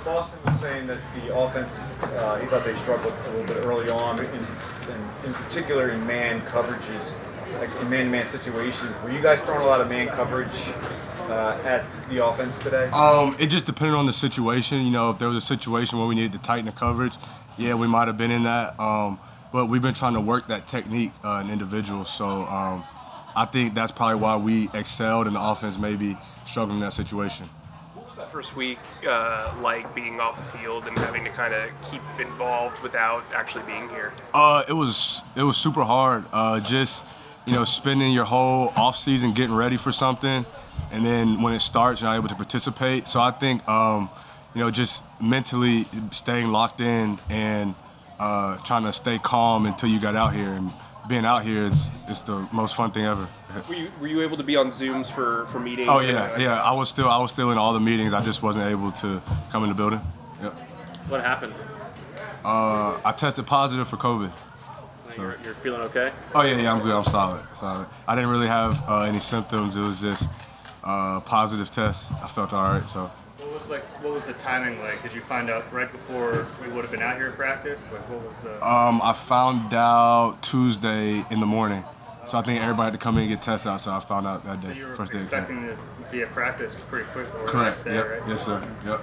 Boston was saying that the offense, he thought they struggled a little bit early on, in particular in man coverages, like in man-to-man situations. Were you guys throwing a lot of man coverage at the offense today? It just depended on the situation. You know, if there was a situation where we needed to tighten the coverage, yeah, we might have been in that. But we've been trying to work that technique in individuals. So I think that's probably why we excelled and the offense maybe struggled in that situation. What was that first week like being off the field and having to kind of keep involved without actually being here? It was super hard. Just spending your whole off season getting ready for something, and then when it starts, you're not able to participate. So I think just mentally staying locked in and trying to stay calm until you got out here. And being out here is the most fun thing ever. Were you able to be on Zooms for meetings? Oh yeah. I was still in all the meetings. I just wasn't able to come in the building. Yep. What happened? I tested positive for COVID. So. You're feeling okay? Oh yeah, I'm good. I'm solid. I didn't really have any symptoms. It was just positive test. I felt all right. So. What was the timing like? Did you find out right before we would have been out here at practice? Like, what was the? I found out Tuesday in the morning, so I think everybody had to come in and get tested out. So I found out that day. So you were first day expecting to be at practice pretty quick. Or correct. Day, Yep. right? Yes, sir. Yep.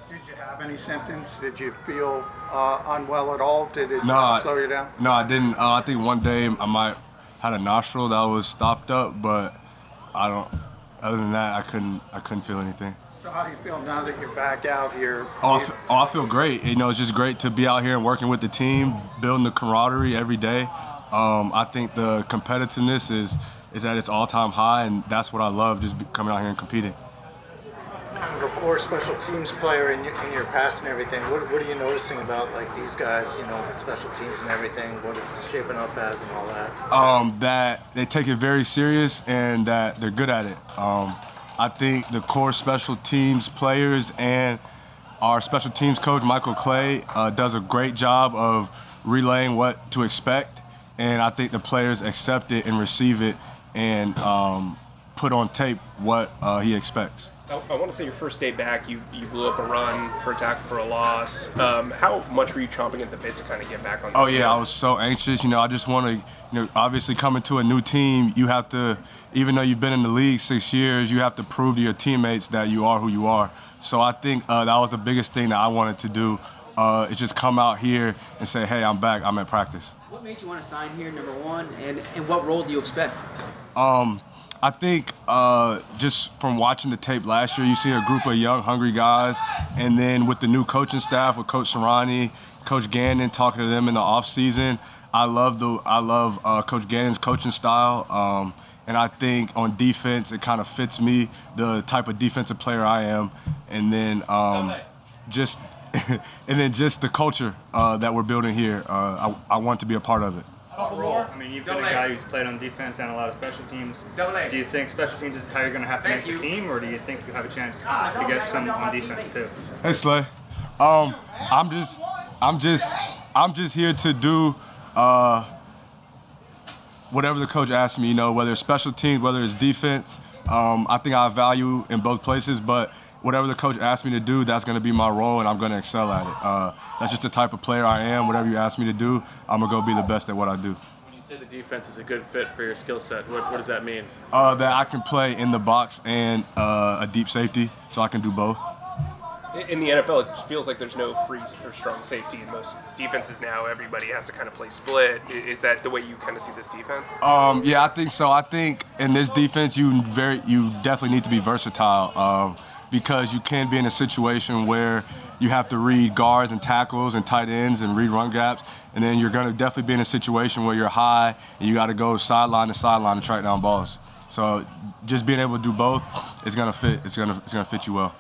Did you have any symptoms? Did you feel unwell at all? Did it No, slow you down? No, I didn't. I think one day I might had a nostril that was stopped up, but I don't. Other than that, I couldn't feel anything. So how do you feel now that you're back out here? I feel great. It's just great to be out here and working with the team, building the camaraderie every day. I think the competitiveness is at its all-time high, and that's what I love, just coming out here and competing. Kind of a core special teams player in your past and everything. What are you noticing about like these guys, special teams and everything, what it's shaping up as and all that? That they take it very serious and that they're good at it. I think the core special teams players and our special teams coach, Michael Clay, does a great job of relaying what to expect. And I think the players accept it and receive it and put on tape what he expects. I want to say your first day back, you blew up a run for a tackle for a loss. How much were you chomping at the bit to kind of get back on? Oh yeah, I was so anxious. I just want to, obviously coming to a new team, you have to, even though you've been in the league 6 years, you have to prove to your teammates that you are who you are. So I think that was the biggest thing that I wanted to do, is just come out here and say, hey, I'm back, I'm at practice. What made you want to sign here, number one, and what role do you expect? I think just from watching the tape last year, you see a group of young, hungry guys, and then with the new coaching staff, with Coach Sirianni, Coach Gannon, talking to them in the offseason, I love Coach Gannon's coaching style, and I think on defense it kind of fits me, the type of defensive player I am, and then just the culture that we're building here. I want to be a part of it. Role. I mean, you've been a guy who's played on defense and a lot of special teams. Do you think special teams is how you're going to have to make the team, or do you think you have a chance to get some on defense too? Hey Slay, I'm just here to do whatever the coach asks me. Whether it's special teams, whether it's defense. I think I have value in both places, but whatever the coach asks me to do, that's going to be my role, and I'm going to excel at it. That's just the type of player I am. Whatever you ask me to do, I'm going to go be the best at what I do. When you say the defense is a good fit for your skill set, what does that mean? That I can play in the box and a deep safety, so I can do both. In the NFL, it feels like there's no free or strong safety in most defenses now. Everybody has to kind of play split. Is that the way you kind of see this defense? Yeah, I think so. I think in this defense, you definitely need to be versatile. Because you can be in a situation where you have to read guards and tackles and tight ends and read run gaps, and then you're going to definitely be in a situation where you're high and you got to go sideline to sideline to track down balls. So just being able to do both is going to fit. It's going to fit you well.